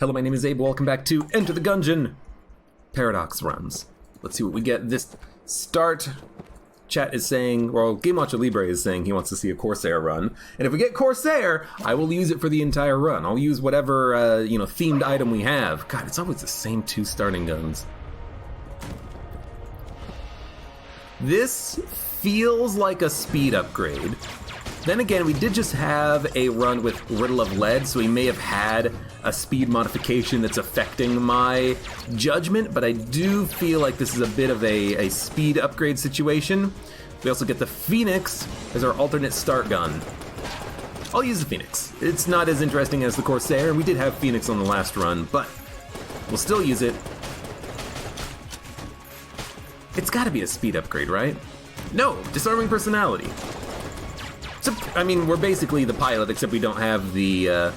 Hello, my name is Abe. Welcome back to Enter the Gungeon. Paradox runs. Let's see what we get. This start chat is saying, well, Game Watcher Libre is saying he wants to see a Corsair run. And if we get Corsair, I will use it for the entire run. I'll use whatever, themed item we have. God, it's always the same two starting guns. This feels like a speed upgrade. Then again, we did just have a run with Riddle of Lead, so we may have had a speed modification that's affecting my judgment, but I do feel like this is a bit of a speed upgrade situation. We also get the Phoenix as our alternate start gun. I'll use the Phoenix. It's not as interesting as the Corsair, and we did have Phoenix on the last run, but we'll still use it. It's gotta be a speed upgrade, right? No, disarming personality. So, I mean, we're basically the pilot, except we don't have the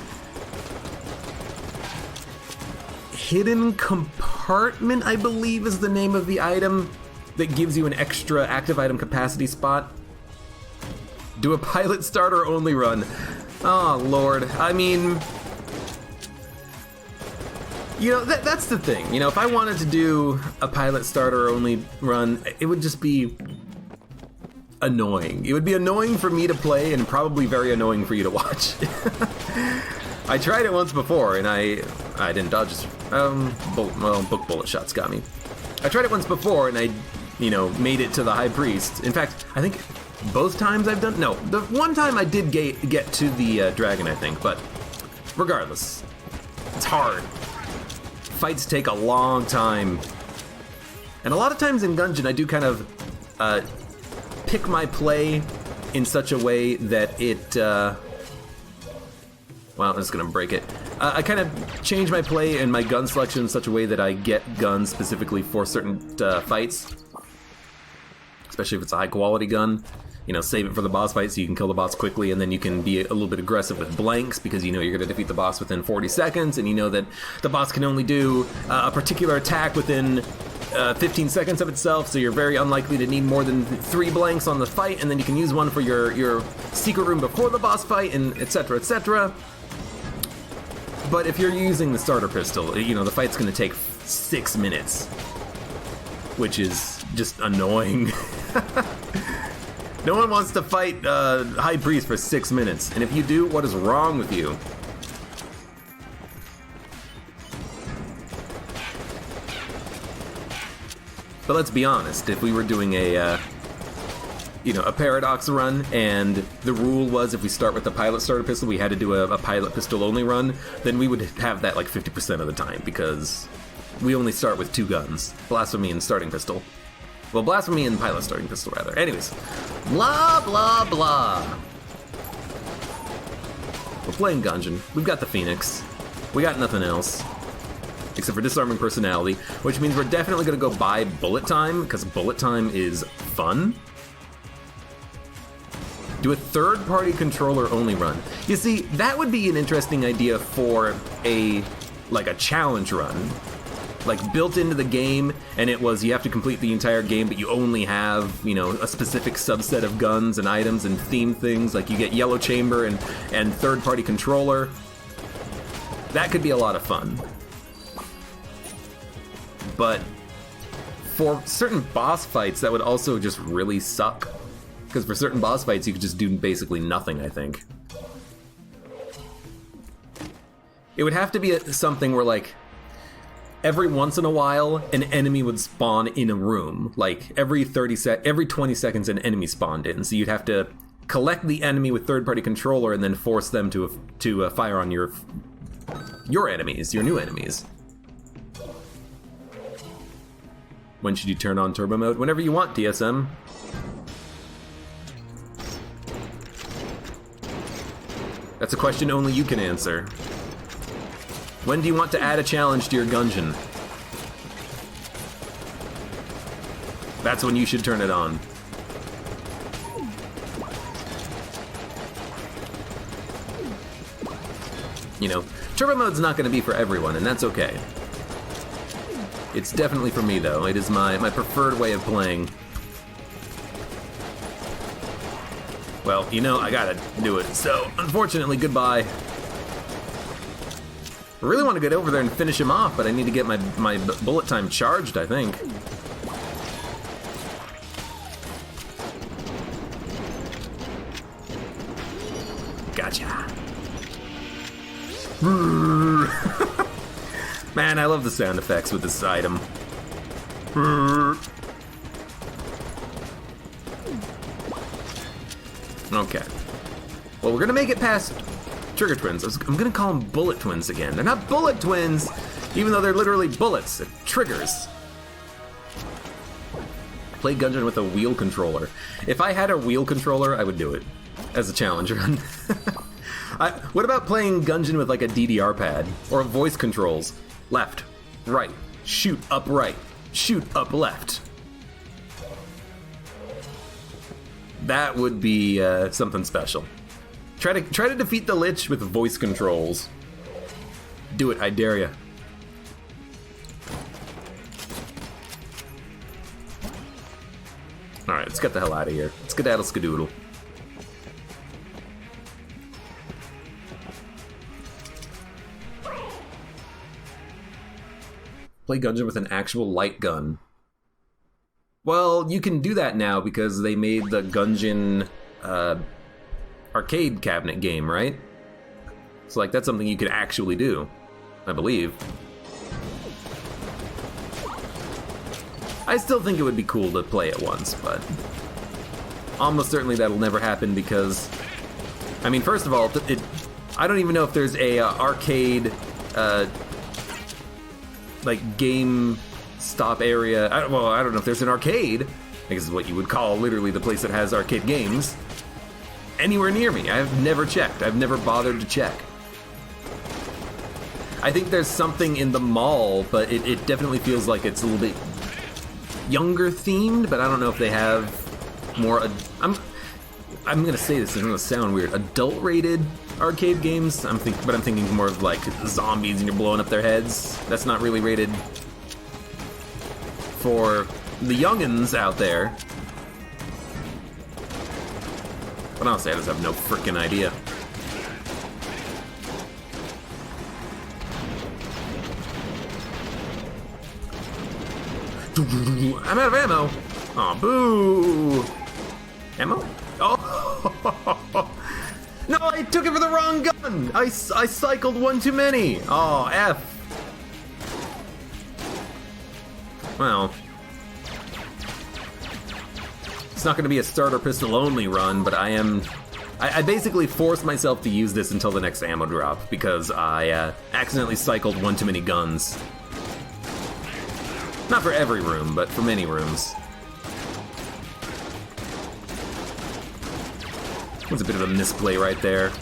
hidden compartment, I believe is the name of the item that gives you an extra active item capacity spot. Do a pilot starter only run. Oh, Lord. I mean, that's the thing. If I wanted to do a pilot starter only run, it would just be annoying. It would be annoying for me to play and probably very annoying for you to watch. I tried it once before and I didn't dodge it. Book bullet shots got me. I tried it once before and I, made it to the High Priest. In fact, I think both times I've done, no, the one time I did get to the dragon, I think, but regardless, it's hard. Fights take a long time. And a lot of times in Gungeon, I do kind of pick my play in such a way that it, well, I'm just gonna break it. I kind of change my play and my gun selection in such a way that I get guns specifically for certain fights. Especially if it's a high quality gun. Save it for the boss fight so you can kill the boss quickly, and then you can be a little bit aggressive with blanks because you're gonna defeat the boss within 40 seconds, and that the boss can only do a particular attack within 15 seconds of itself, so you're very unlikely to need more than 3 blanks on the fight, and then you can use one for your secret room before the boss fight, and etc, etc. But if you're using the starter pistol, the fight's gonna take 6 minutes, which is just annoying. No one wants to fight High Priest for 6 minutes, and if you do, what is wrong with you? But let's be honest, if we were doing a Paradox run, and the rule was if we start with the pilot starter pistol, we had to do a pilot pistol only run, then we would have that like 50% of the time, because we only start with 2 guns, Blasphemy and starting pistol. Well, Blasphemy and pilot starting pistol, rather. Anyways, blah, blah, blah. We're playing Gungeon. We've got the Phoenix. We got nothing else. Except for disarming personality, which means we're definitely going to go buy bullet time, because bullet time is fun. Do a third-party controller only run. You see, that would be an interesting idea for a challenge run. Like built into the game, and it was you have to complete the entire game, but you only have, a specific subset of guns and items and theme things, like you get yellow chamber and third-party controller. That could be a lot of fun. But for certain boss fights, that would also just really suck. Because for certain boss fights, you could just do basically nothing, I think. It would have to be something where, every once in a while, an enemy would spawn in a room. Like, every 20 seconds, an enemy spawned in. So you'd have to collect the enemy with third-party controller and then force them to fire on your enemies, your new enemies. When should you turn on turbo mode? Whenever you want, TSM. That's a question only you can answer. When do you want to add a challenge to your Gungeon? That's when you should turn it on. Turbo mode's not going to be for everyone, and that's okay. It's definitely for me, though. It is my preferred way of playing. Well, I gotta do it. So, unfortunately, goodbye. I really want to get over there and finish him off, but I need to get my bullet time charged, I think. Gotcha. Man, I love the sound effects with this item. Okay. Well, we're gonna make it past Trigger Twins. I'm gonna call them Bullet Twins again. They're not Bullet Twins, even though they're literally bullets. They're triggers. Play Gungeon with a wheel controller. If I had a wheel controller, I would do it as a challenge run. What about playing Gungeon with like a DDR pad or voice controls? Left, right, shoot up right, shoot up left. That would be something special. Try to defeat the Lich with voice controls. Do it, I dare ya. Alright, let's get the hell out of here. Let's skedaddle skadoodle. Play Gungeon with an actual light gun. Well, you can do that now because they made the Gungeon arcade cabinet game, right? So like that's something you could actually do, I believe. I still think it would be cool to play it once, but almost certainly that'll never happen because, I mean, first of all, I don't even know if there's a arcade like game stop area. I don't know if there's an arcade. I guess is what you would call literally the place that has arcade games anywhere near me. I've never checked. I've never bothered to check. I think there's something in the mall, but it definitely feels like it's a little bit younger themed, but I don't know if they have more I'm gonna say this, it's gonna sound weird, adult rated arcade games. I'm thinking more of like zombies and you're blowing up their heads. That's not really rated for the youngins out there. But honestly, I just have no freaking idea. I'm out of ammo. Aw, boo. Ammo? Oh. No, I took it for the wrong gun. I cycled one too many. Oh, F. Well, it's not going to be a starter pistol only run, but I basically forced myself to use this until the next ammo drop because I accidentally cycled one too many guns. Not for every room, but for many rooms. That's a bit of a misplay right there.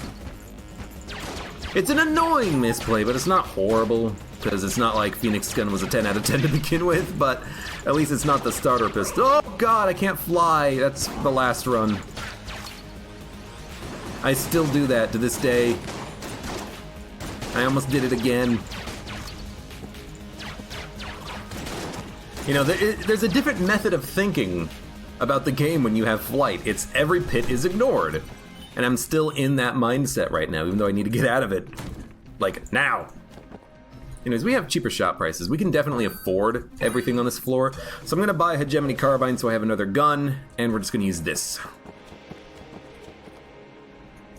It's an annoying misplay, but it's not horrible, because it's not like Phoenix Gun was a 10 out of 10 to begin with, but at least it's not the starter pistol. Oh god, I can't fly. That's the last run. I still do that to this day. I almost did it again. You know, there's a different method of thinking about the game when you have flight. It's every pit is ignored. And I'm still in that mindset right now, even though I need to get out of it. Like, now. Anyways, we have cheaper shop prices. We can definitely afford everything on this floor. So I'm gonna buy a Hegemony Carbine so I have another gun, and we're just gonna use this.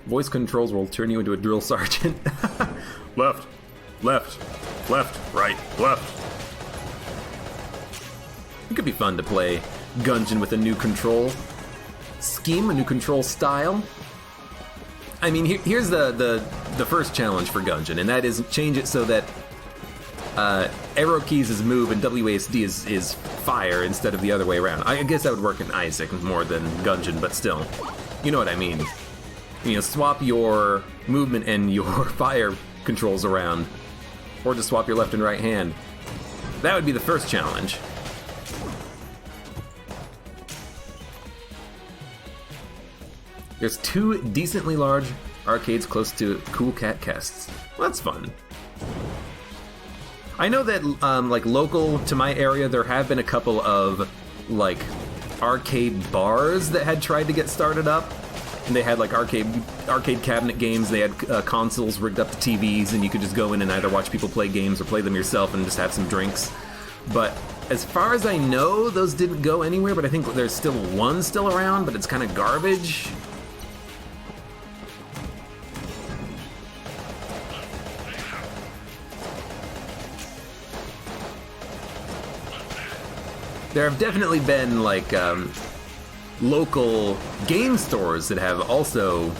Voice controls will turn you into a drill sergeant. Left, left, left, right, left. It could be fun to play Gungeon with a new control scheme, a new control style. I mean, here's the first challenge for Gungeon, and that is change it so that arrow keys is move and WASD is fire instead of the other way around. I guess that would work in Isaac more than Gungeon, but still, you know what I mean. You know, swap your movement and your fire controls around, or just swap your left and right hand. That would be the first challenge. There's 2 decently large arcades close to Cool Cat Casts. Well, that's fun. I know that, like, local to my area, there have been a couple of, like, arcade bars that had tried to get started up. and they had like arcade cabinet games. They had consoles rigged up to TVs, and you could just go in and either watch people play games or play them yourself and just have some drinks. But as far as I know, those didn't go anywhere, but I think there's still one still around, but it's kind of garbage. There have definitely been, like, local game stores that have also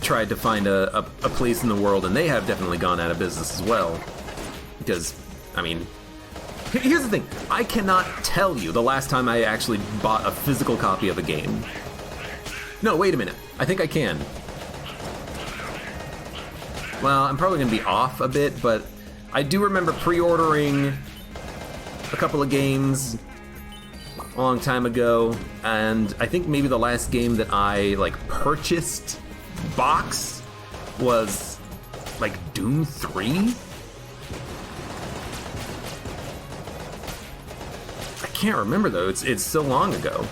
tried to find a place in the world, and they have definitely gone out of business as well. Because, I mean, here's the thing. I cannot tell you the last time I actually bought a physical copy of a game. No, wait a minute. I think I can. Well, I'm probably going to be off a bit, but I do remember pre-ordering a couple of games a long time ago, and I think maybe the last game that I like purchased box was like Doom 3? I can't remember though, it's so long ago.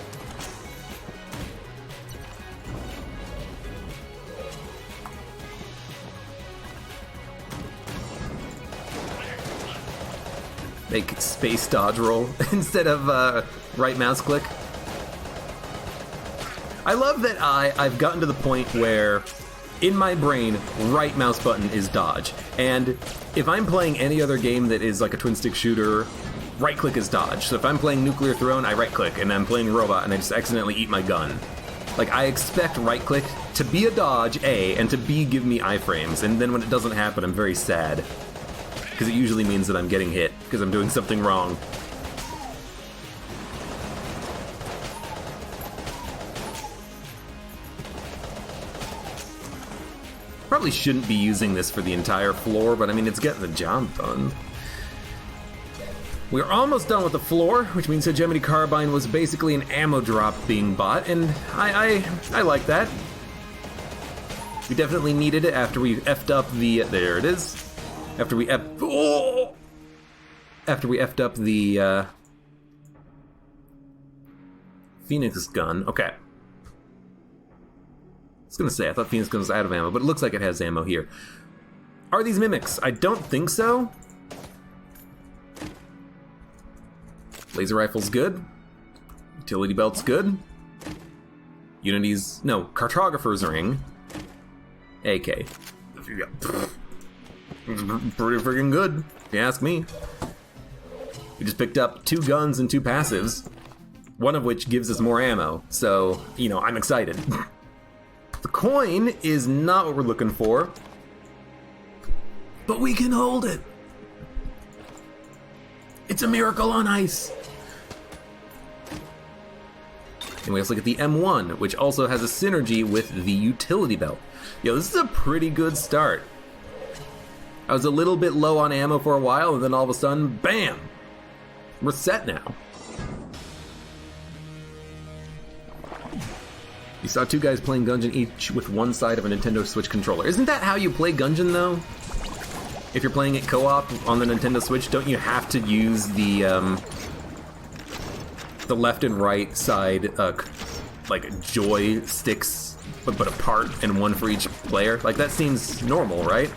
Make space dodge roll instead of right mouse click. I love that I've gotten to the point where in my brain, right mouse button is dodge. And if I'm playing any other game that is like a twin stick shooter, right click is dodge. So if I'm playing Nuclear Throne, I right click, and I'm playing Robot and I just accidentally eat my gun. Like, I expect right click to be a dodge, A, and to B, give me iframes. And then when it doesn't happen, I'm very sad. Because it usually means that I'm getting hit, because I'm doing something wrong. Probably shouldn't be using this for the entire floor, but I mean, it's getting the job done. We're almost done with the floor, which means Hegemony Carbine was basically an ammo drop being bought, and I like that. We definitely needed it after we effed up the... there it is. After we effed up the Phoenix gun. Okay. I was gonna say, I thought Phoenix gun was out of ammo, but it looks like it has ammo here. Are these mimics? I don't think so. Laser rifle's good. Utility belt's good. Unity's... no, cartographer's ring. AK. Pretty freaking good, if you ask me. We just picked up 2 guns and 2 passives, one of which gives us more ammo, so, you know, I'm excited. The coin is not what we're looking for, but we can hold it. It's a miracle on ice. And we also look at the M1, which also has a synergy with the utility belt. Yo, this is a pretty good start. I was a little bit low on ammo for a while, and then all of a sudden, bam! We're set now. You saw 2 guys playing Gungeon each with one side of a Nintendo Switch controller. Isn't that how you play Gungeon, though? If you're playing it co-op on the Nintendo Switch, don't you have to use the left and right side, like, joysticks, but apart, and one for each player? Like, that seems normal, right?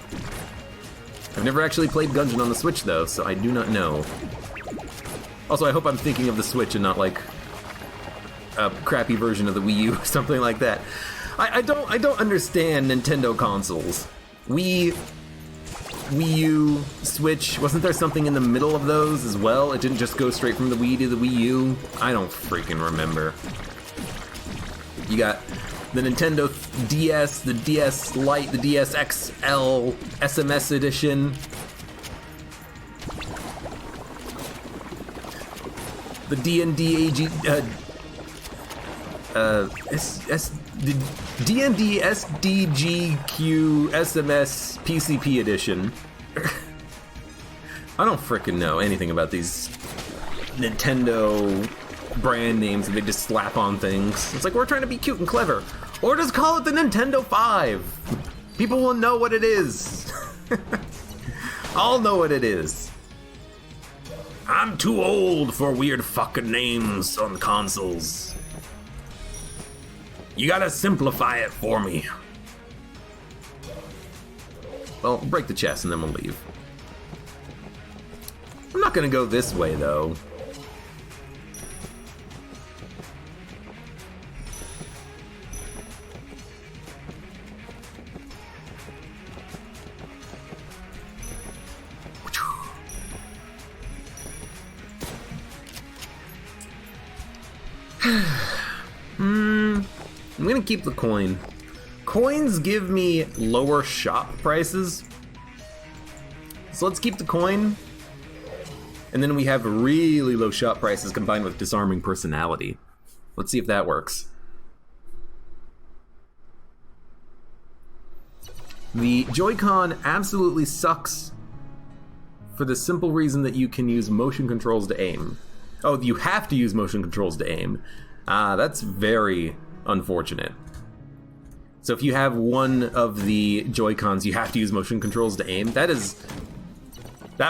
I've never actually played Gungeon on the Switch, though, so I do not know. Also, I hope I'm thinking of the Switch and not, like, a crappy version of the Wii U or something like that. I don't understand Nintendo consoles. Wii U, Switch, wasn't there something in the middle of those as well? It didn't just go straight from the Wii to the Wii U? I don't freaking remember. You got the Nintendo DS, the DS Lite, the DS XL, SMS edition. The D&D AG, the D&D SDGQ SMS PCP edition. I don't frickin' know anything about these Nintendo brand names that they just slap on things. It's like, we're trying to be cute and clever. Or just call it the Nintendo 5. People will know what it is. I'll know what it is. I'm too old for weird fucking names on consoles. You gotta simplify it for me. Well, break the chest and then we'll leave. I'm not gonna go this way, though. I'm gonna keep the coin. Coins give me lower shop prices. So let's keep the coin. And then we have really low shop prices combined with disarming personality. Let's see if that works. The Joy-Con absolutely sucks for the simple reason that you can use motion controls to aim. Oh, you have to use motion controls to aim. That's very unfortunate. So if you have one of the Joy-Cons, you have to use motion controls to aim. That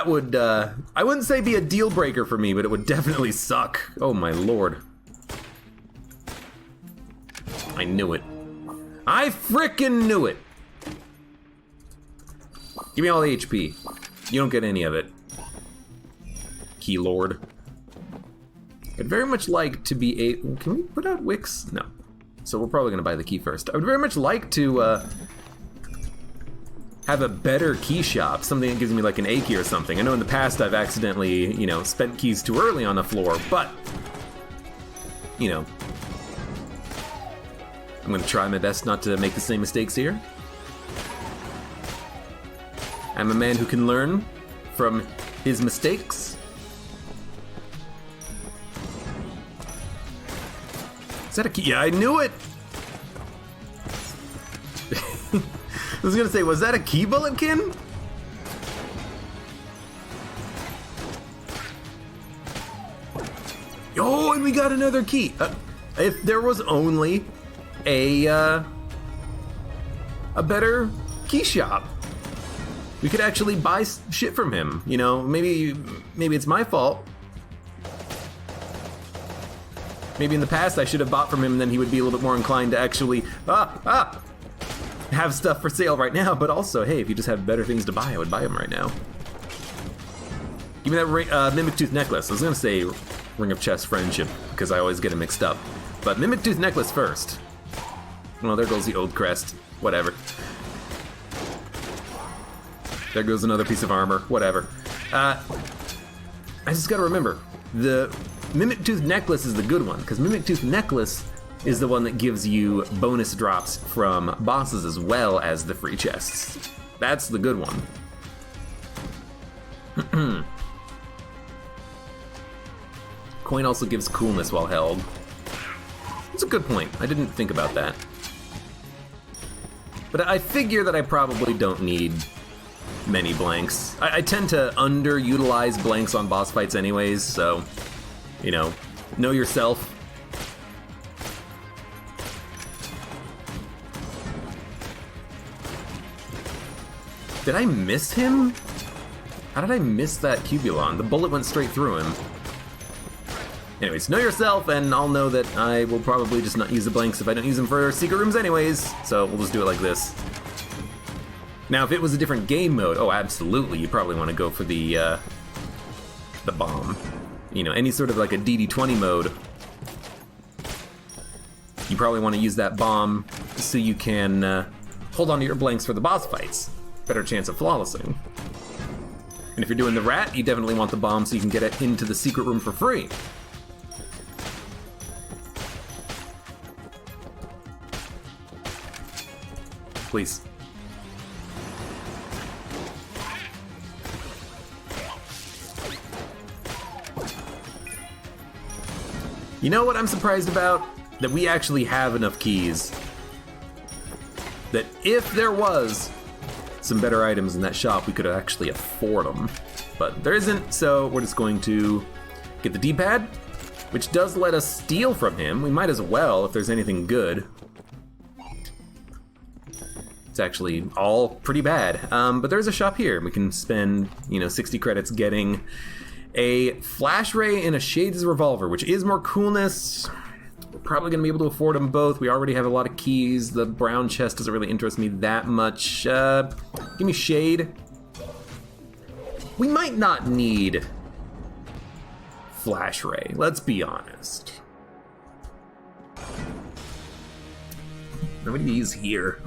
would, I wouldn't say be a deal breaker for me, but it would definitely suck. Oh my lord. I knew it. I frickin' knew it! Give me all the HP. You don't get any of it. Key Lord. I'd very much like to be a... Can we put out wicks? No. So we're probably gonna buy the key first. I would very much like to have a better key shop, something that gives me like an A key or something. I know in the past I've accidentally, you know, spent keys too early on a floor, but, you know, I'm gonna try my best not to make the same mistakes here. I'm a man who can learn from his mistakes. Is that a key? Yeah, I knew it! I was gonna say, was that a key bulletkin? Oh, and we got another key. If there was only a better key shop, we could actually buy shit from him. You know, maybe it's my fault. Maybe in the past I should have bought from him, and then he would be a little bit more inclined to actually have stuff for sale right now. But also, hey, if you just have better things to buy, I would buy them right now. Give me that Mimic Tooth necklace. I was gonna say Ring of Chest Friendship because I always get it mixed up. But Mimic Tooth necklace first. Well, there goes the old crest. Whatever. There goes another piece of armor. Whatever. I just gotta remember, the Mimic Tooth necklace is the good one, because Mimic Tooth necklace is the one that gives you bonus drops from bosses as well as the free chests. That's the good one. Coin also gives coolness while held. That's a good point. I didn't think about that. But I figure that I probably don't need many blanks. I tend to underutilize blanks on boss fights anyways, so, you know yourself. Did I miss him? How did I miss that Cubulon? The bullet went straight through him. Anyways, know yourself, and I'll know that I will probably just not use the blanks if I don't use them for secret rooms anyways, so we'll just do it like this. Now, if it was a different game mode, oh, absolutely, you probably want to go for the bomb. You know, any sort of like a DD20 mode, you probably want to use that bomb so you can hold on to your blanks for the boss fights. Better chance of flawlessing. And if you're doing the rat, you definitely want the bomb so you can get it into the secret room for free. Please. You know what I'm surprised about? That we actually have enough keys. That if there was some better items in that shop, we could actually afford them. But there isn't, so we're just going to get the D-pad, which does let us steal from him. We might as well if there's anything good. It's actually all pretty bad. But there's a shop here. We can spend, 60 credits getting a flash ray and a Shades revolver, which is more coolness. We're probably going to be able to afford them both. We already have a lot of keys. The brown chest doesn't really interest me that much. Give me shade. We might not need flash ray, let's be honest. How many of these here?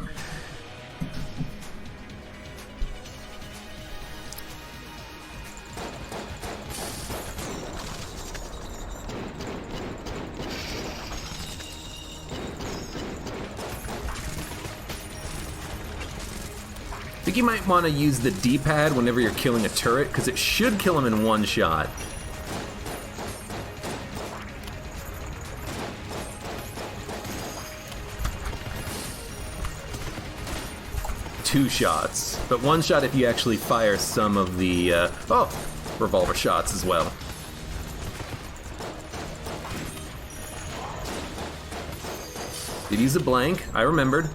I think you might want to use the D-pad whenever you're killing a turret, because it should kill him in one shot. Two shots, but one shot if you actually fire some of the, revolver shots as well. Did use a blank, I remembered.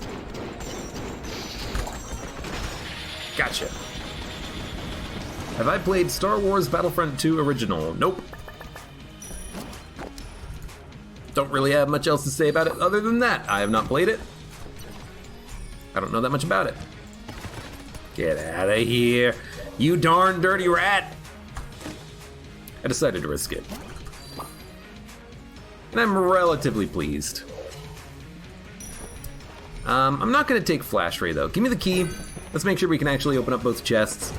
Gotcha. Have I played Star Wars Battlefront 2 Original? Nope. Don't really have much else to say about it other than that. I have not played it. I don't know that much about it. Get out of here, you darn dirty rat. I decided to risk it. And I'm relatively pleased. I'm not gonna take flash ray though. Give me the key. Let's make sure we can actually open up both chests.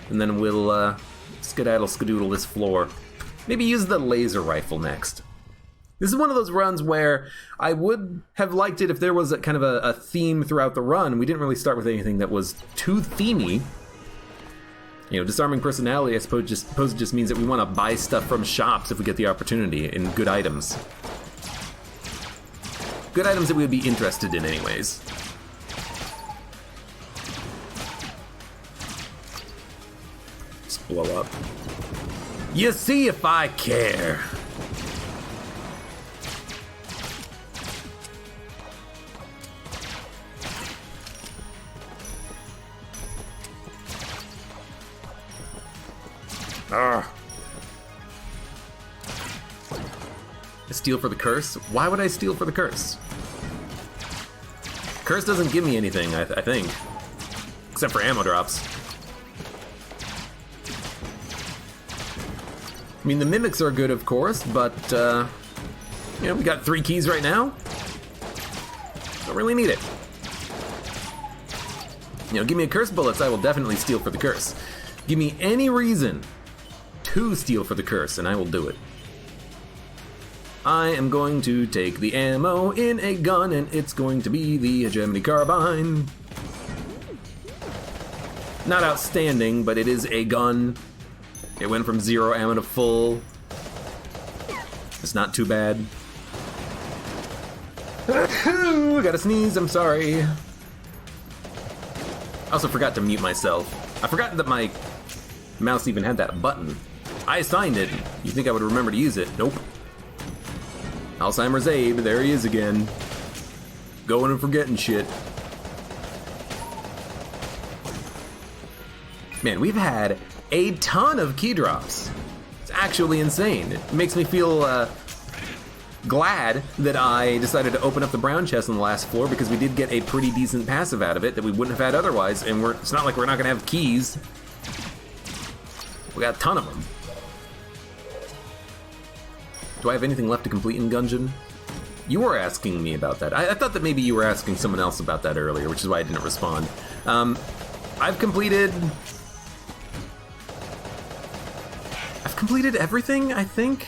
And then we'll skedaddle this floor. Maybe use the laser rifle next. This is one of those runs where I would have liked it if there was a kind of a theme throughout the run. We didn't really start with anything that was too themey. You know, disarming personality, I suppose just means that we want to buy stuff from shops if we get the opportunity in good items. Good items that we would be interested in anyways. Just blow up. You see if I care. I steal for the curse? Why would I steal for the curse? Curse doesn't give me anything, I think. Except for ammo drops. I mean, the mimics are good, of course, but, you know, we got 3 keys right now. Don't really need it. You know, give me a curse bullets, I will definitely steal for the curse. Give me any reason to steal for the curse, and I will do it. I am going to take the ammo in a gun, and it's going to be the hegemony carbine. Not outstanding, but it is a gun. It went from 0 ammo to full. It's not too bad. I gotta sneeze, I'm sorry. I also forgot to mute myself. I forgot that my mouse even had that button. I assigned it. You think I would remember to use it? Nope. Alzheimer's Abe, there he is again. Going and forgetting shit. Man, we've had a ton of key drops. It's actually insane. It makes me feel glad that I decided to open up the brown chest on the last floor, because we did get a pretty decent passive out of it that we wouldn't have had otherwise, and it's not like we're not gonna have keys. We got a ton of them. Do I have anything left to complete in Gungeon? You were asking me about that. I thought that maybe you were asking someone else about that earlier, which is why I didn't respond. I've completed everything, I think.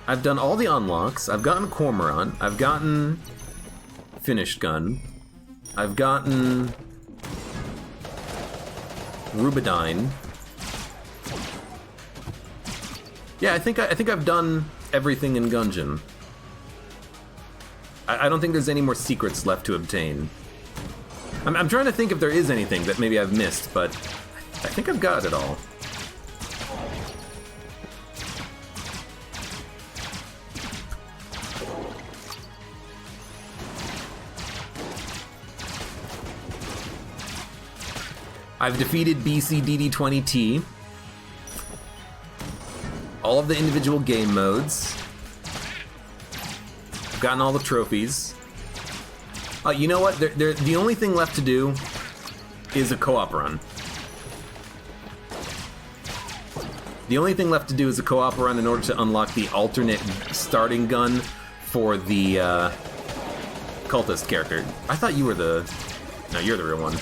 I've done all the unlocks. I've gotten Cormorant. I've gotten Finished Gun. I've gotten Rubidyne. Yeah, I think I've done everything in Gungeon. I don't think there's any more secrets left to obtain. I'm trying to think if there is anything that maybe I've missed, but I think I've got it all. I've defeated BCDD20T. all of the individual game modes. I've gotten all the trophies. You know what? The only thing left to do is a co-op run. The only thing left to do is a co-op run in order to unlock the alternate starting gun for the cultist character. I thought you were the... No, you're the real one.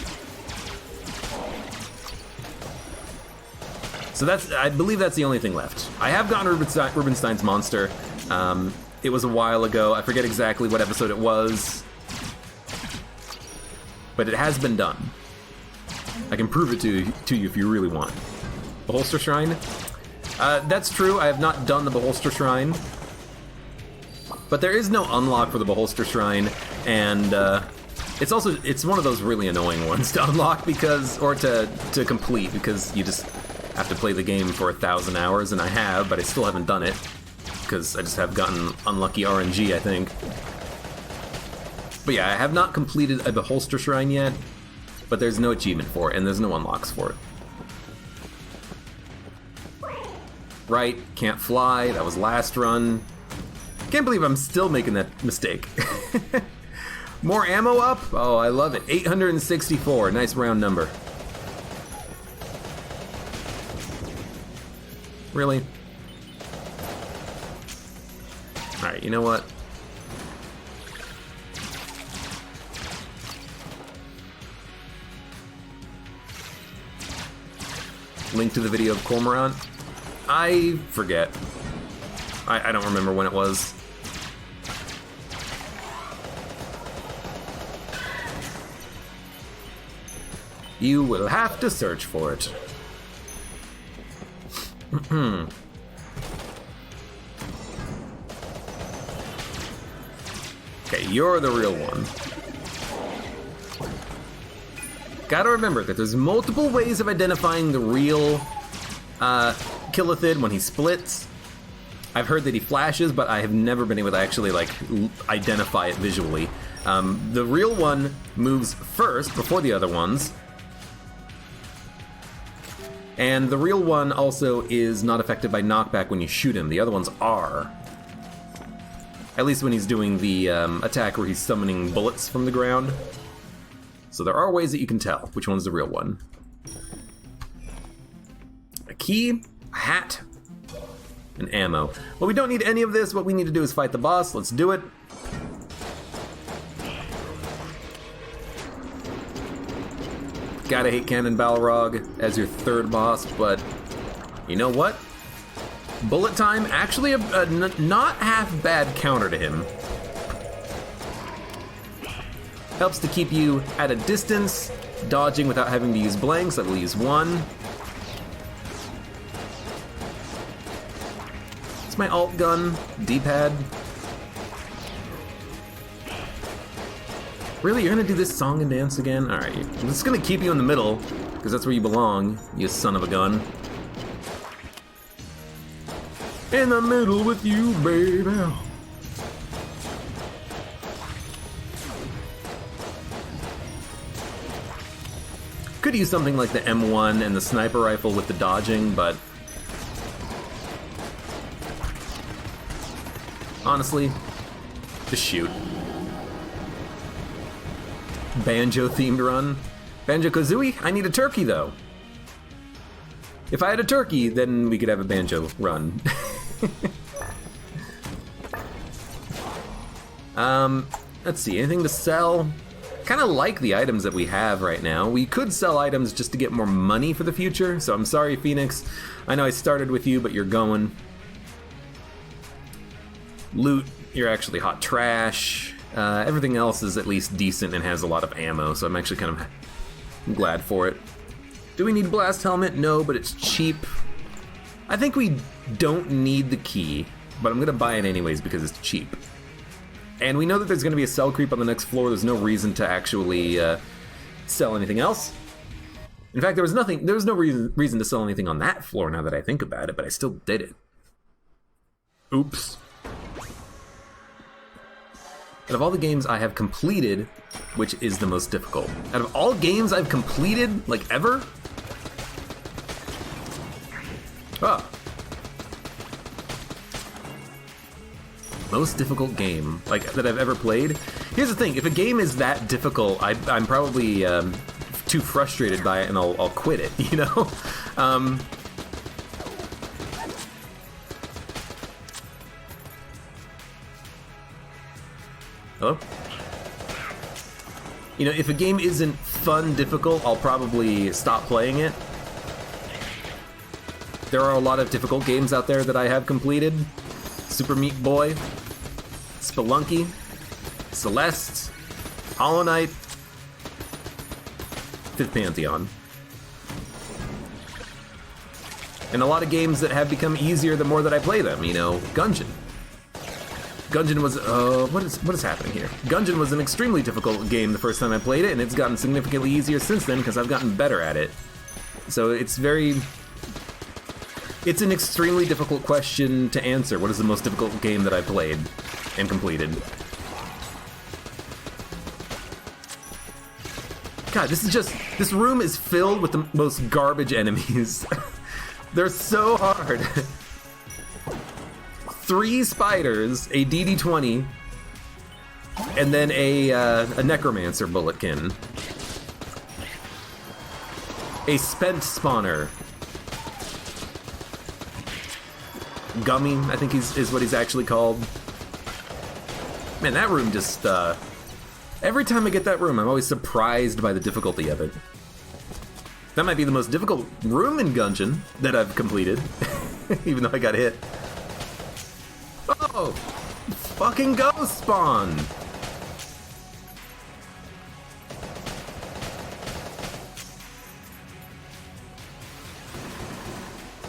So I believe that's the only thing left. I have gotten Rubenstein's monster. It was a while ago. I forget exactly what episode it was. But it has been done. I can prove it to you if you really want. Beholster Shrine? That's true, I have not done the Beholster Shrine. But there is no unlock for the Beholster Shrine, and it's one of those really annoying ones to unlock or to complete, because you just have to play the game for 1,000 hours, and I have, but I still haven't done it, because I just have gotten unlucky RNG, I think. But yeah, I have not completed a Beholster Shrine yet, but there's no achievement for it, and there's no unlocks for it. Right, can't fly, that was last run. Can't believe I'm still making that mistake. More ammo up? Oh, I love it. 864, nice round number. Really? Alright, you know what? Link to the video of Cormorant. I forget. I don't remember when it was. You will have to search for it. Okay, you're the real one. Gotta remember that there's multiple ways of identifying the real Killithid when he splits. I've heard that he flashes, but I have never been able to actually identify it visually. The real one moves first before the other ones. And the real one also is not affected by knockback when you shoot him. The other ones are. At least when he's doing the attack where he's summoning bullets from the ground. So there are ways that you can tell which one's the real one. A key, a hat, and ammo. Well, we don't need any of this. What we need to do is fight the boss. Let's do it. Gotta hate Cannon Balrog as your third boss, but you know what? Bullet time, actually a not half bad counter to him. Helps to keep you at a distance, dodging without having to use blanks. I will use one. It's my alt gun, D-pad. Really, you're gonna do this song and dance again? Alright, I'm just gonna keep you in the middle, because that's where you belong, you son of a gun. In the middle with you, baby. Could use something like the M1 and the sniper rifle with the dodging, but honestly, just shoot. Banjo-themed run. Banjo-Kazooie? I need a turkey, though. If I had a turkey, then we could have a banjo run. Let's see, anything to sell? Kind of like the items that we have right now. We could sell items just to get more money for the future, so I'm sorry, Phoenix. I know I started with you, but you're going. Loot, you're actually hot trash. Everything else is at least decent and has a lot of ammo, so I'm actually kind of glad for it. Do we need Blast Helmet? No, but it's cheap. I think we don't need the key, but I'm going to buy it anyways because it's cheap. And we know that there's going to be a sell creep on the next floor. There's no reason to actually sell anything else. In fact, there was no reason to sell anything on that floor now that I think about it, but I still did it. Oops. Out of all the games I have completed, which is the most difficult? Out of all games I've completed, like ever? Oh. Most difficult game, like, that I've ever played? Here's the thing, if a game is that difficult, I'm probably too frustrated by it and I'll quit it, you know? Hello? You know, if a game isn't fun, difficult, I'll probably stop playing it. There are a lot of difficult games out there that I have completed. Super Meat Boy, Spelunky, Celeste, Hollow Knight, Fifth Pantheon. And a lot of games that have become easier the more that I play them, you know, Gungeon. Gungeon was, what is happening here? Gungeon was an extremely difficult game the first time I played it, and it's gotten significantly easier since then because I've gotten better at it. So it's an extremely difficult question to answer. What is the most difficult game that I played and completed? God, this room is filled with the most garbage enemies. They're so hard. 3 spiders, a DD-20, and then a necromancer bulletkin. A spent spawner. Gummy, I think is what he's actually called. Man, that room just, every time I get that room, I'm always surprised by the difficulty of it. That might be the most difficult room in Gungeon that I've completed, even though I got hit. Oh! Fucking ghost spawn!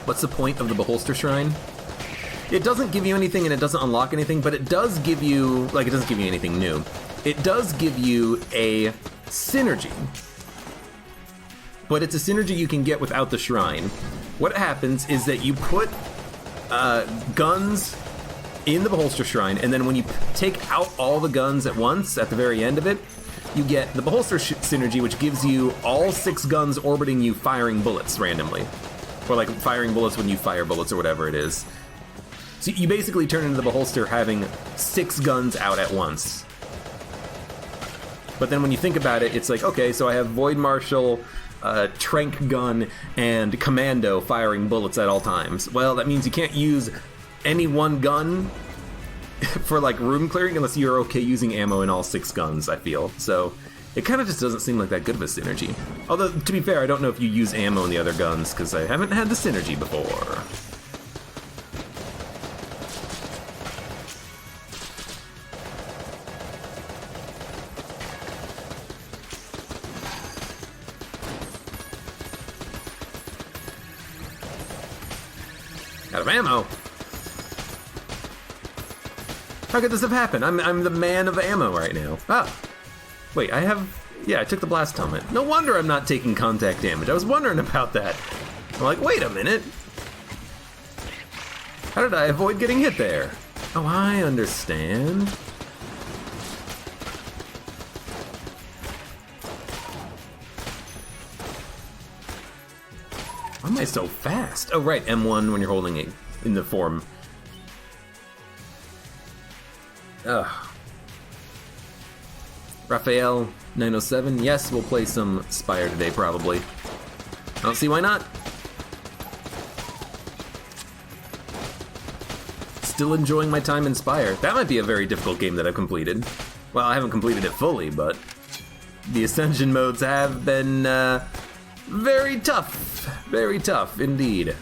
What's the point of the Beholster Shrine? It doesn't give you anything and it doesn't unlock anything, but it does give you, like, it doesn't give you anything new. It does give you a synergy. But it's a synergy you can get without the shrine. What happens is that you put guns in the Beholster Shrine, and then when you take out all the guns at once, at the very end of it, you get the Beholster synergy, which gives you all 6 guns orbiting you firing bullets randomly. Or like firing bullets when you fire bullets or whatever it is. So you basically turn into the Beholster having 6 guns out at once. But then when you think about it, it's like, okay, so I have Void Marshal, Trank Gun, and Commando firing bullets at all times. Well, that means you can't use any one gun for like room clearing unless you're okay using ammo in all 6 guns, I feel. So it kind of just doesn't seem like that good of a synergy. Although, to be fair, I don't know if you use ammo in the other guns because I haven't had the synergy before. Out of ammo. How could this have happened? I'm the man of ammo right now. Ah, wait, yeah, I took the blast helmet. No wonder I'm not taking contact damage. I was wondering about that. I'm like, wait a minute. How did I avoid getting hit there? Oh, I understand. Why am I so fast? Oh, right, M1 when you're holding it in the form. Ugh. Raphael 907. Yes, we'll play some Spire today, probably. I don't see why not. Still enjoying my time in Spire. That might be a very difficult game that I've completed. Well, I haven't completed it fully, but the Ascension modes have been very tough. Very tough, indeed.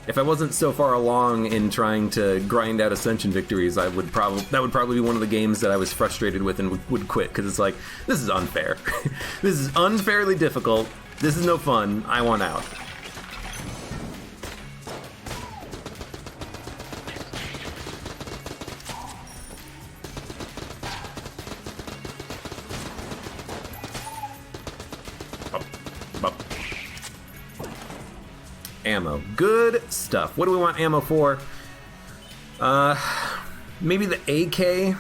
If I wasn't so far along in trying to grind out Ascension victories, that would probably be one of the games that I was frustrated with and would quit, because it's like, this is unfair. This is unfairly difficult. This is no fun. I want out. Ammo. Good stuff. What do we want ammo for? Maybe the AK?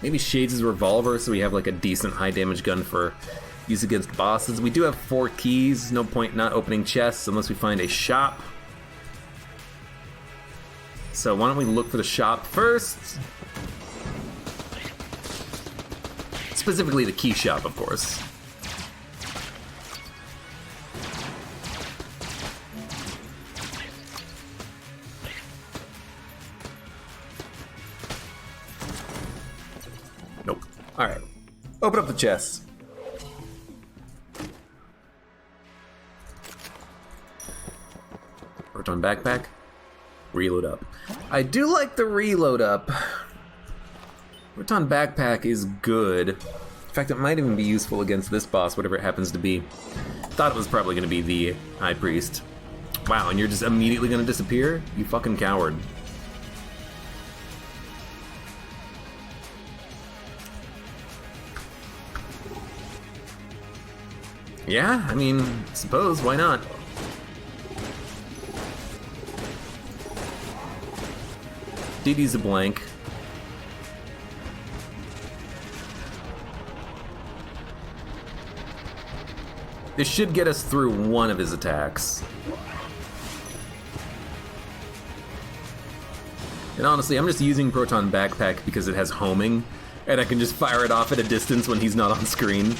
Maybe Shades' revolver, so we have like a decent high damage gun for use against bosses. We do have 4 keys. No point not opening chests unless we find a shop. So why don't we look for the shop first? Specifically the key shop, of course. Nope. Alright. Open up the chest. Proton backpack. Reload up. I do like the reload up. Proton backpack is good. In fact, it might even be useful against this boss, whatever it happens to be. Thought it was probably going to be the High Priest. Wow, and you're just immediately going to disappear? You fucking coward. Yeah, I mean, suppose, why not? DD's a blank. This should get us through one of his attacks. And honestly, I'm just using Proton Backpack because it has homing, and I can just fire it off at a distance when he's not on screen.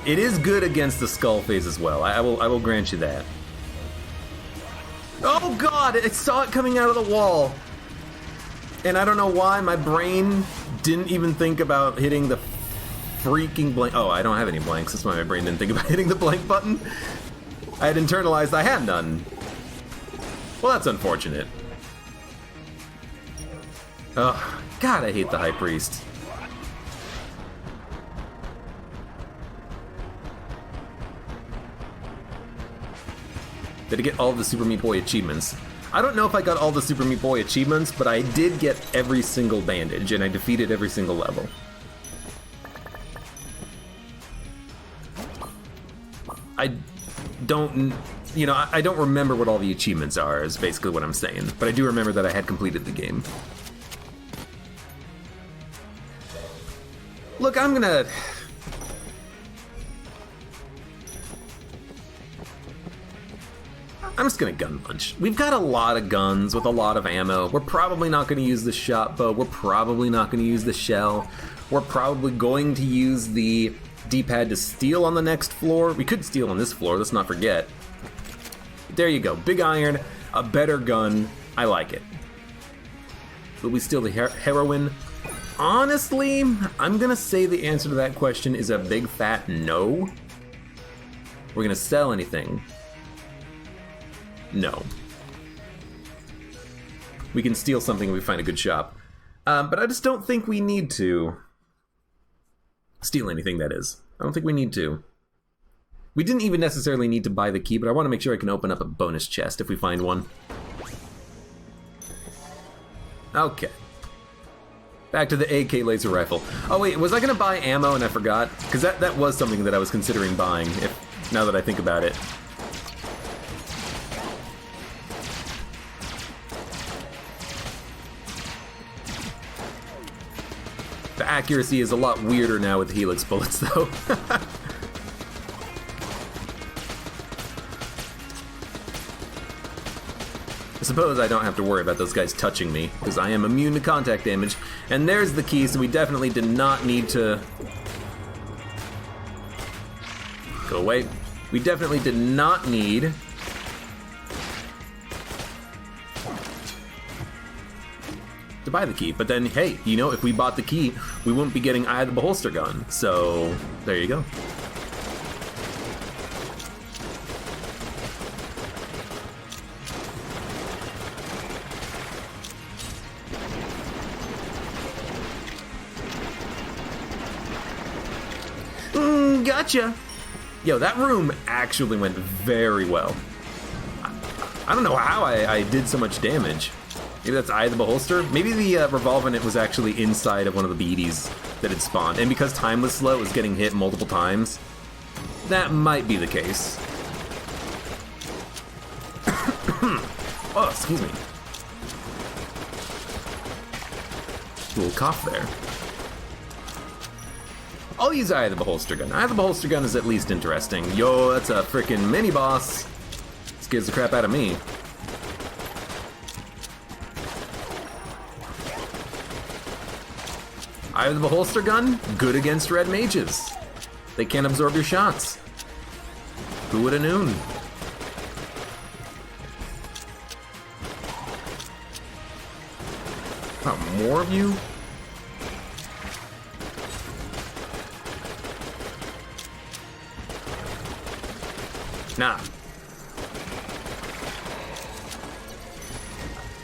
It is good against the Skull phase as well. I will grant you that. Oh god, I saw it coming out of the wall. And I don't know why my brain didn't even think about hitting the freaking blank. Oh, I don't have any blanks. That's why my brain didn't think about hitting the blank button. I had internalized I had none. Well, that's unfortunate. Oh, god, I hate the High Priest. Did I get all the Super Meat Boy achievements? I don't know if I got all the Super Meat Boy achievements, but I did get every single bandage, and I defeated every single level. I don't, you know, I don't remember what all the achievements are, is basically what I'm saying, but I do remember that I had completed the game. Look, I'm gonna... I'm just gonna gun punch. We've got a lot of guns with a lot of ammo. We're probably not gonna use the shot bow. We're probably not gonna use the shell. We're probably going to use the D-pad to steal on the next floor. We could steal on this floor, let's not forget. There you go, big iron, a better gun. I like it. Will we steal the heroin? Honestly, I'm gonna say the answer to that question is a big fat no. We're gonna sell anything. No. We can steal something if we find a good shop. But I just don't think we need to steal anything, that is. I don't think we need to. We didn't even necessarily need to buy the key, but I want to make sure I can open up a bonus chest if we find one. Okay. Back to the AK laser rifle. Oh wait, was I gonna buy ammo and I forgot? Because that was something that I was considering buying, now that I think about it. The accuracy is a lot weirder now with Helix bullets, though. I suppose I don't have to worry about those guys touching me, because I am immune to contact damage. And there's the key, so we definitely did not need to... Go away. We definitely did not need... to buy the key, but then hey, you know, if we bought the key, we wouldn't be getting Eye of the Beholster gun, so there you go. Gotcha! Yo, that room actually went very well. I don't know how I did so much damage. Maybe that's Eye of the Beholster? Maybe the revolver in it was actually inside of one of the beaties that had spawned, and because time was slow, it was getting hit multiple times. That might be the case. Oh, excuse me. A little cough there. I'll use Eye of the Beholster gun. Eye of the Beholster gun is at least interesting. Yo, that's a frickin' mini-boss. Let's Scares the crap out of me. Eye of the Beholster gun, good against red mages. They can't absorb your shots. Who would have known? Oh, more of you? Nah.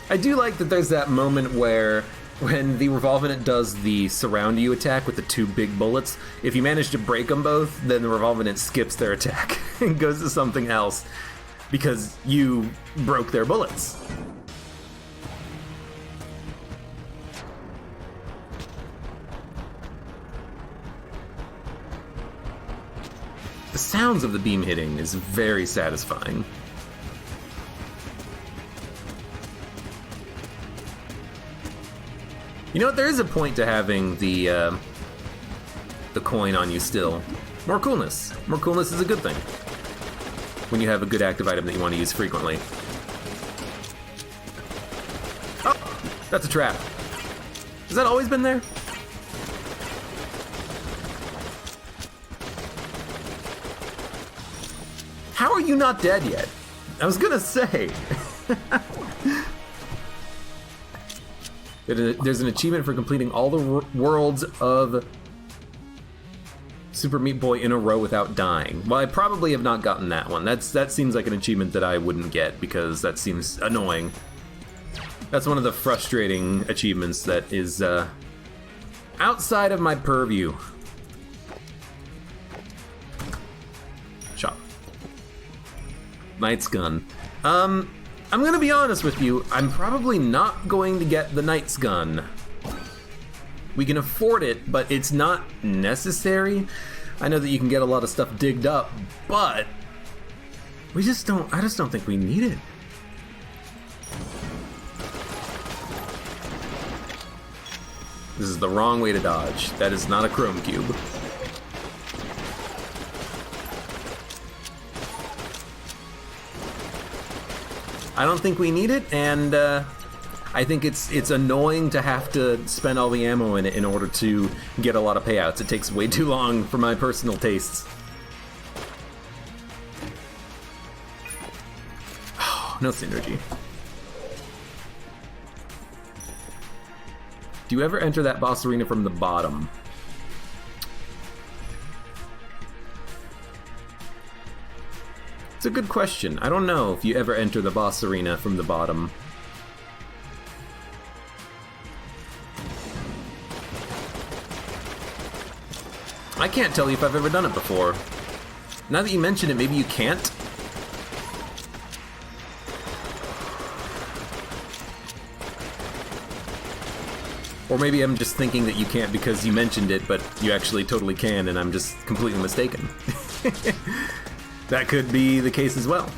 I do like that there's that moment where when the Revolvent does the surround you attack with the two big bullets, if you manage to break them both, then the Revolvent skips their attack and goes to something else because you broke their bullets. The sounds of the beam hitting is very satisfying. You know what? There is a point to having the coin on you still. More coolness. More coolness is a good thing when you have a good active item that you want to use frequently. Oh, that's a trap. Has that always been there? How are you not dead yet? I was gonna say. There's an achievement for completing all the worlds of Super Meat Boy in a row without dying. Well, I probably have not gotten that one. That seems like an achievement that I wouldn't get because that seems annoying. That's one of the frustrating achievements that is outside of my purview. Shot. Knight's Gun. I'm gonna be honest with you, I'm probably not going to get the Knight's Gun. We can afford it, but it's not necessary. I know that you can get a lot of stuff digged up, but I just don't think we need it. This is the wrong way to dodge. That is not a chrome cube. I don't think we need it, and I think it's annoying to have to spend all the ammo in it in order to get a lot of payouts. It takes way too long for my personal tastes. Oh, no synergy. Do you ever enter that boss arena from the bottom? It's a good question. I don't know if you ever enter the boss arena from the bottom. I can't tell you if I've ever done it before. Now that you mention it, maybe you can't? Or maybe I'm just thinking that you can't because you mentioned it, but you actually totally can, and I'm just completely mistaken. That could be the case as well.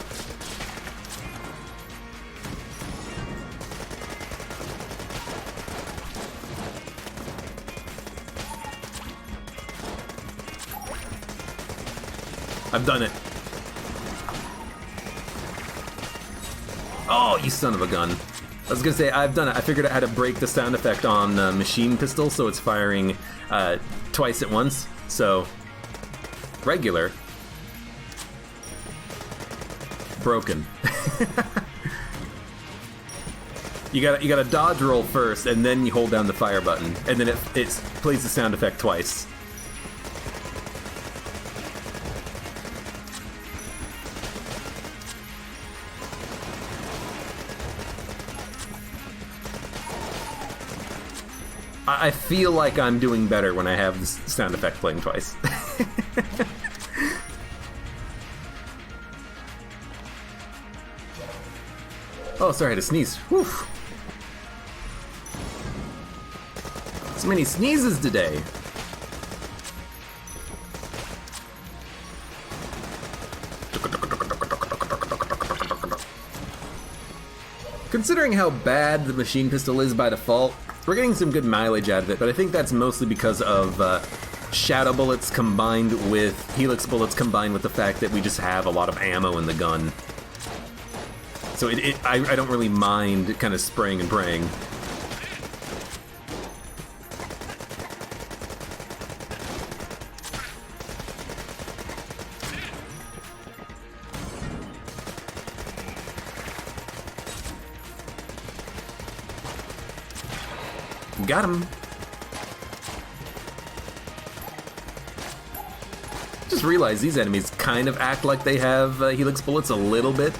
I've done it. Oh, you son of a gun. I was gonna say, I've done it. I figured out how to break the sound effect on machine pistol so it's firing twice at once. So, regular. Broken. You gotta dodge roll first, and then you hold down the fire button, and then it plays the sound effect twice. I feel like I'm doing better when I have this sound effect playing twice. Oh, sorry, I had to sneeze. Whew. So many sneezes today. Considering how bad the machine pistol is by default, we're getting some good mileage out of it, but I think that's mostly because of shadow bullets combined with helix bullets combined with the fact that we just have a lot of ammo in the gun. So I don't really mind kind of spraying and praying. Got him. Just realized these enemies kind of act like they have helix bullets a little bit.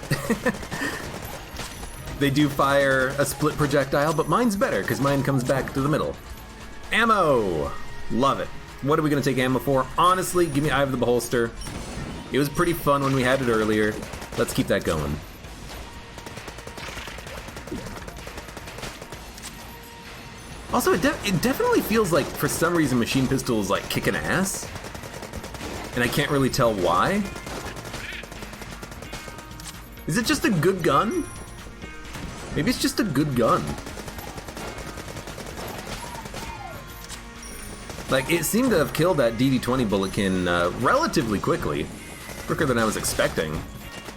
They do fire a split projectile, but mine's better because mine comes back to the middle. Ammo! Love it. What are we going to take ammo for? Honestly, give me Eye of the Beholster. It was pretty fun when we had it earlier. Let's keep that going. Also, it definitely feels like, for some reason, Machine Pistol is, like, kicking ass. And I can't really tell why. Is it just a good gun? Maybe it's just a good gun. Like, it seemed to have killed that DD-20 bulletkin relatively quickly. Quicker than I was expecting.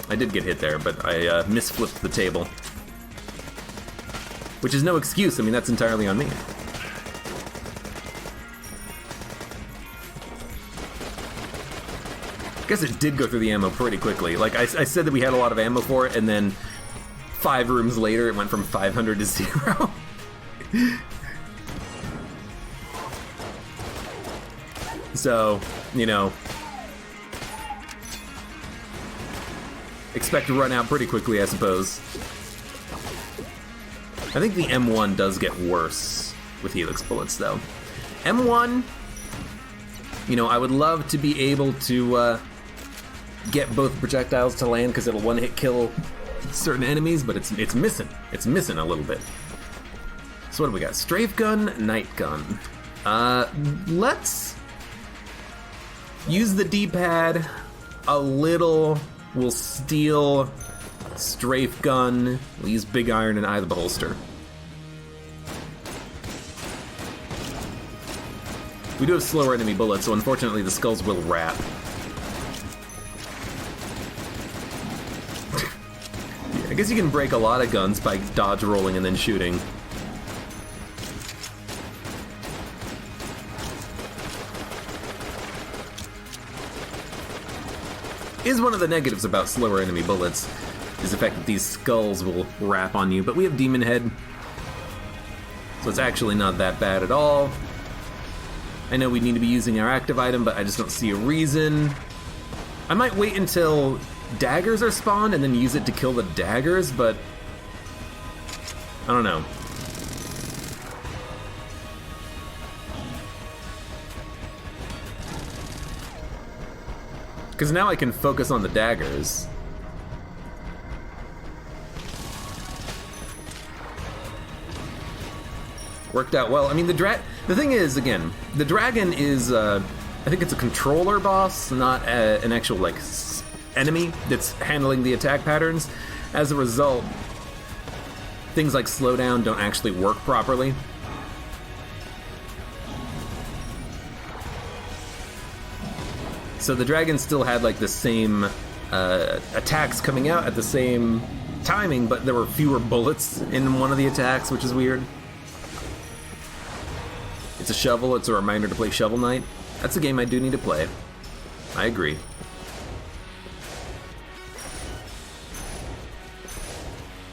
I did get hit there, but I misflipped the table. Which is no excuse, I mean, that's entirely on me. I guess it did go through the ammo pretty quickly. Like, I said that we had a lot of ammo for it, and then 5 rooms later it went from 500 to 0. So, you know, expect to run out pretty quickly, I suppose. I think the M1 does get worse with helix bullets, though. M1, you know, I would love to be able to get both projectiles to land because it'll one-hit kill certain enemies, but it's missing. It's missing a little bit. So what do we got? Strafe gun, night gun. Let's use the D-pad a little. We'll steal strafe gun. We'll use big iron and Eye of the Beholster. We do have slower enemy bullets, so unfortunately the skulls will wrap. I guess you can break a lot of guns by dodge rolling and then shooting. Is one of the negatives about slower enemy bullets, is the fact that these skulls will wrap on you, but we have Demon Head, so it's actually not that bad at all. I know we need to be using our active item, but I just don't see a reason. I might wait until daggers are spawned and then use it to kill the daggers, but I don't know. Because now I can focus on the daggers. Worked out well. I mean, the thing is, again, the dragon is, I think it's a controller boss, not an actual, like, enemy that's handling the attack patterns. As a result, things like slowdown don't actually work properly. So the dragon still had, like, the same attacks coming out at the same timing, but there were fewer bullets in one of the attacks, which is weird. It's a shovel, it's a reminder to play Shovel Knight. That's a game I do need to play. I agree.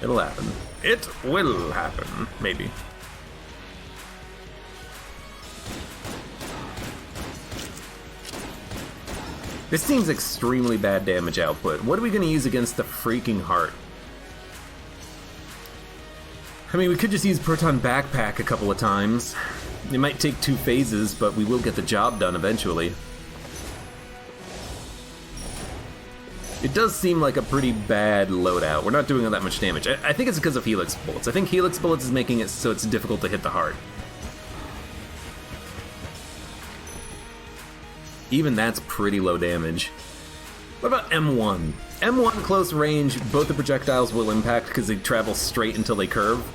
It'll happen. It will happen, maybe. This seems extremely bad damage output. What are we going to use against the freaking heart? I mean, we could just use Proton Backpack a couple of times. It might take 2 phases, but we will get the job done eventually. It does seem like a pretty bad loadout. We're not doing all that much damage. I think it's because of Helix Bullets. I think Helix Bullets is making it so it's difficult to hit the heart. Even that's pretty low damage. What about M1? M1 close range, both the projectiles will impact because they travel straight until they curve.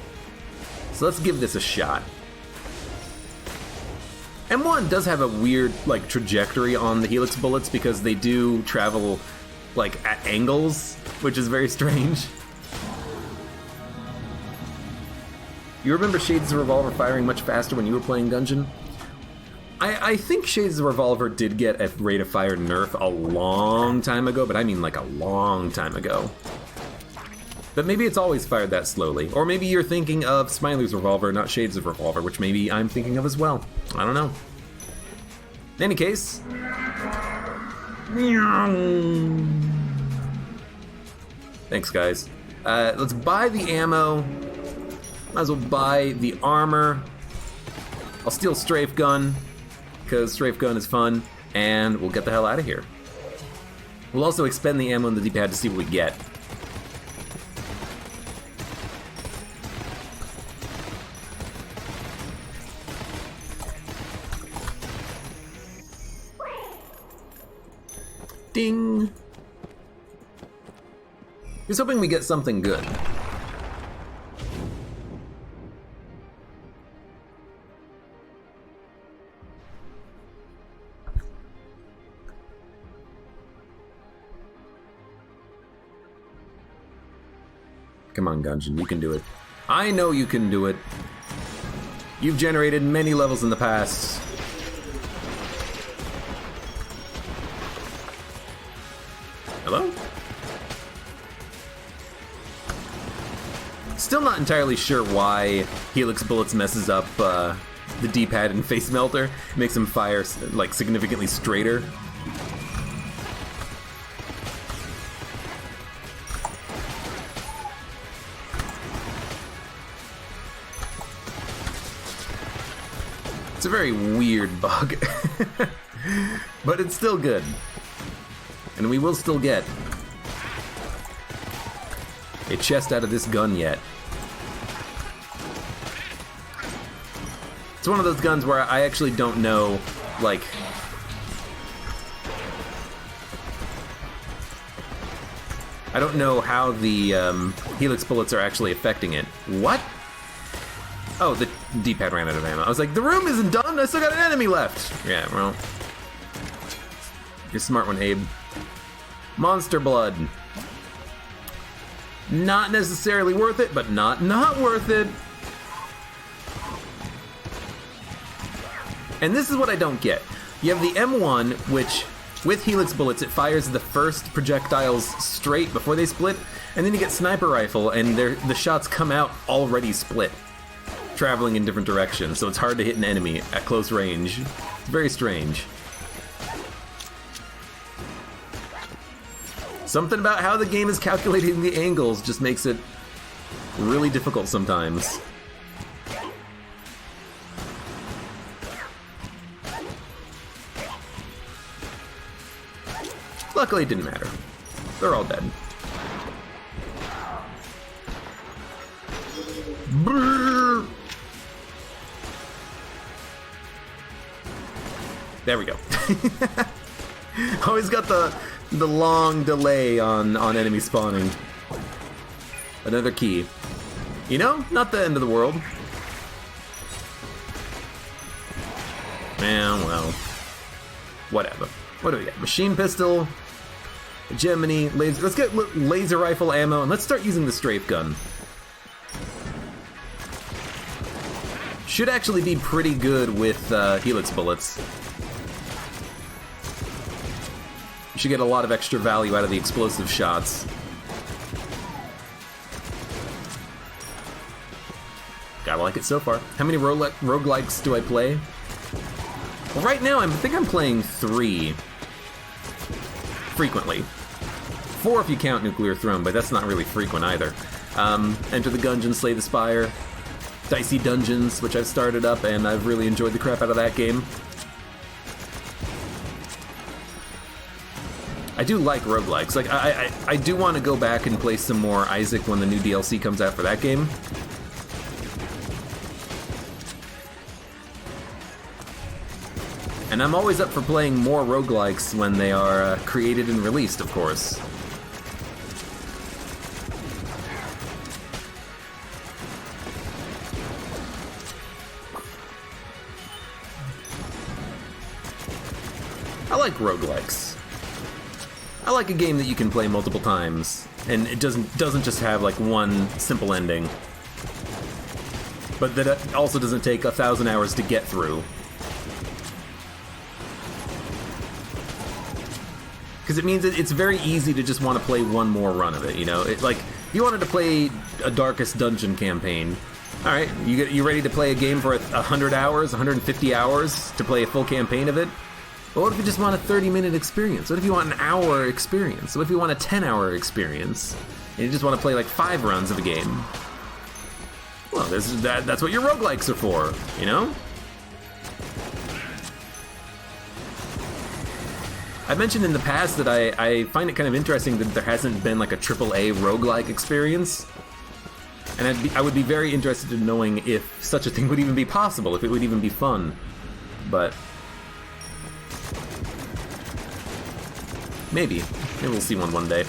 So let's give this a shot. M1 does have a weird, like, trajectory on the Helix Bullets because they do travel, like, at angles, which is very strange. You remember Shades of the Revolver firing much faster when you were playing Gungeon? I think Shades of the Revolver did get a rate of fire nerf a long time ago, but I mean like a long time ago. But maybe it's always fired that slowly. Or maybe you're thinking of Smiley's Revolver, not Shades of Revolver, which maybe I'm thinking of as well. I don't know. In any case... Thanks, guys. Let's buy the ammo. Might as well buy the armor. I'll steal Strafe Gun, because Strafe Gun is fun, and we'll get the hell out of here. We'll also expend the ammo in the D-pad to see what we get. Ding! He's hoping we get something good. Come on, Gungeon, you can do it. I know you can do it. You've generated many levels in the past. Hello? Still not entirely sure why Helix Bullets messes up the D-pad and Face Melter. It makes him fire like significantly straighter. It's a very weird bug, but it's still good. And we will still get a chest out of this gun yet. It's one of those guns where I actually don't know, like... I don't know how the Helix Bullets are actually affecting it. What? Oh, the D-pad ran out of ammo. I was like, the room isn't done, I still got an enemy left! Yeah, well... You're a smart one, Abe. Monster Blood. Not necessarily worth it, but not worth it. And this is what I don't get. You have the M1, which, with Helix Bullets, it fires the first projectiles straight before they split, and then you get Sniper Rifle, and the shots come out already split, traveling in different directions, so it's hard to hit an enemy at close range. It's very strange. Something about how the game is calculating the angles just makes it really difficult sometimes. Luckily, it didn't matter. They're all dead. Brrr. There we go. Always got the long delay on enemy spawning. Another key. You know, not the end of the world. Well, whatever. What do we got? Machine pistol, Gemini, laser. Let's get laser rifle ammo, and let's start using the strafe gun. Should actually be pretty good with Helix Bullets. You should get a lot of extra value out of the explosive shots. Gotta like it so far. How many roguelikes do I play? Well, right now I think I'm playing 3. Frequently. 4 if you count Nuclear Throne, but that's not really frequent either. Enter the Gungeon, Slay the Spire, Dicey Dungeons, which I've started up, and I've really enjoyed the crap out of that game. I do like roguelikes. Like, I do want to go back and play some more Isaac when the new DLC comes out for that game. And I'm always up for playing more roguelikes when they are created and released, of course. I like roguelikes. I like a game that you can play multiple times, and it doesn't just have like one simple ending. but that it also doesn't take 1,000 hours to get through. Because it means it's very easy to just want to play one more run of it, you know? Like, if you wanted to play a Darkest Dungeon campaign, alright, you ready to play a game for 100 hours, 150 hours to play a full campaign of it? But what if you just want a 30-minute experience? What if you want an hour experience? What if you want a 10-hour experience? And you just want to play like 5 runs of a game? Well, that's what your roguelikes are for, you know? I mentioned in the past that I find it kind of interesting that there hasn't been like a AAA roguelike experience. And I would be very interested in knowing if such a thing would even be possible, if it would even be fun. But maybe we'll see one day.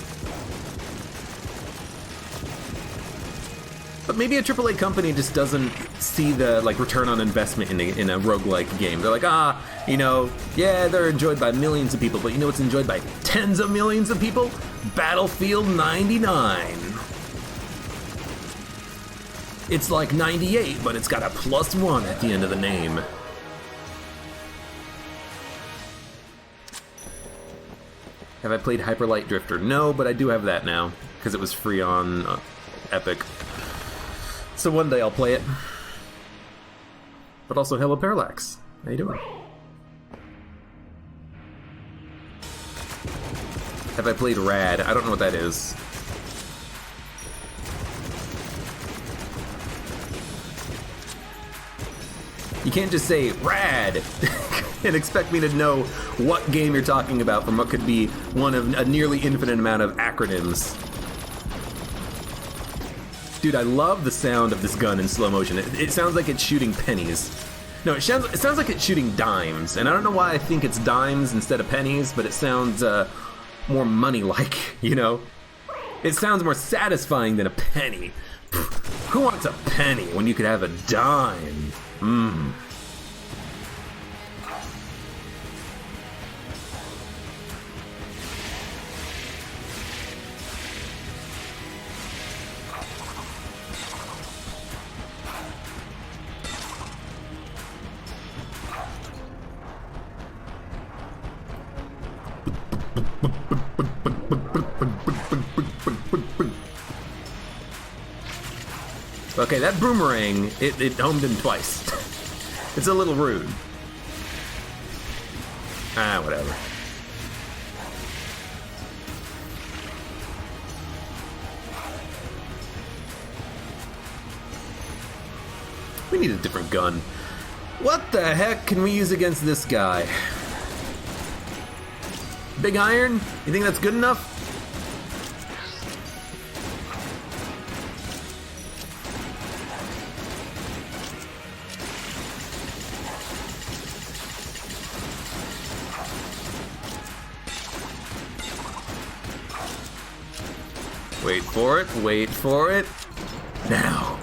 But maybe a AAA company just doesn't see the like return on investment in a roguelike game. They're like, you know, yeah, they're enjoyed by millions of people, but you know what's enjoyed by tens of millions of people? Battlefield 99. It's like 98, but it's got a +1 at the end of the name. Have I played Hyper Light Drifter? No, but I do have that now, because it was free on Epic. So one day I'll play it. But also, hello Parallax. How you doing? Have I played Rad? I don't know what that is. You can't just say Rad and expect me to know what game you're talking about from what could be one of a nearly infinite amount of acronyms. Dude, I love the sound of this gun in slow motion. It sounds like it's shooting pennies. No, it sounds like it's shooting dimes, and I don't know why I think it's dimes instead of pennies, but it sounds more money-like, you know? It sounds more satisfying than a penny. Who wants a penny when you could have a dime? Okay, that boomerang, it homed him twice. It's a little rude. Whatever. We need a different gun. What the heck can we use against this guy? Big iron? You think that's good enough? Wait for it. Now.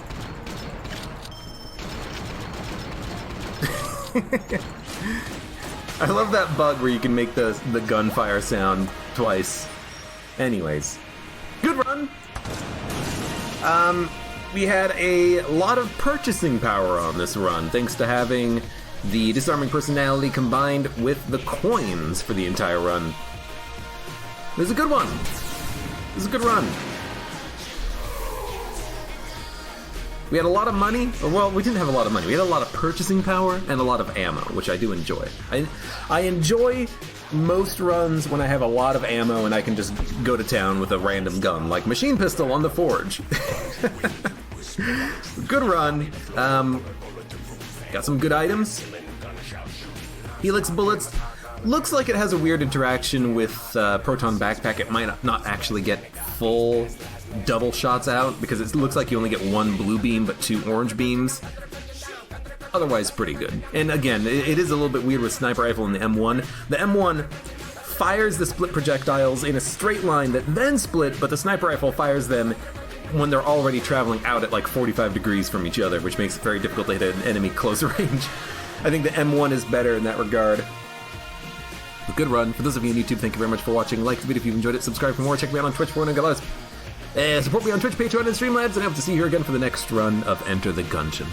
I love that bug where you can make the gunfire sound twice. Anyways. Good run! We had a lot of purchasing power on this run, thanks to having the disarming personality combined with the coins for the entire run. It was a good one. It was a good run. We had a lot of money. Well, we didn't have a lot of money. We had a lot of purchasing power and a lot of ammo, which I do enjoy. I enjoy most runs when I have a lot of ammo and I can just go to town with a random gun, like Machine Pistol on the Forge. Good run. Got some good items. Helix bullets. Looks like it has a weird interaction with Proton Backpack. It might not actually get full double shots out because it looks like you only get one blue beam but two orange beams. Otherwise, pretty good. And again, it is a little bit weird with Sniper Rifle and the M1. The M1 fires the split projectiles in a straight line that then split, but the Sniper Rifle fires them when they're already traveling out at like 45 degrees from each other, which makes it very difficult to hit an enemy close range. I think the M1 is better in that regard. A good run. For those of you on YouTube, thank you very much for watching. Like the video if you've enjoyed it. Subscribe for more. Check me out on Twitch for Galas. Support me on Twitch, Patreon, and Streamlabs, and I hope to see you here again for the next run of Enter the Gungeon.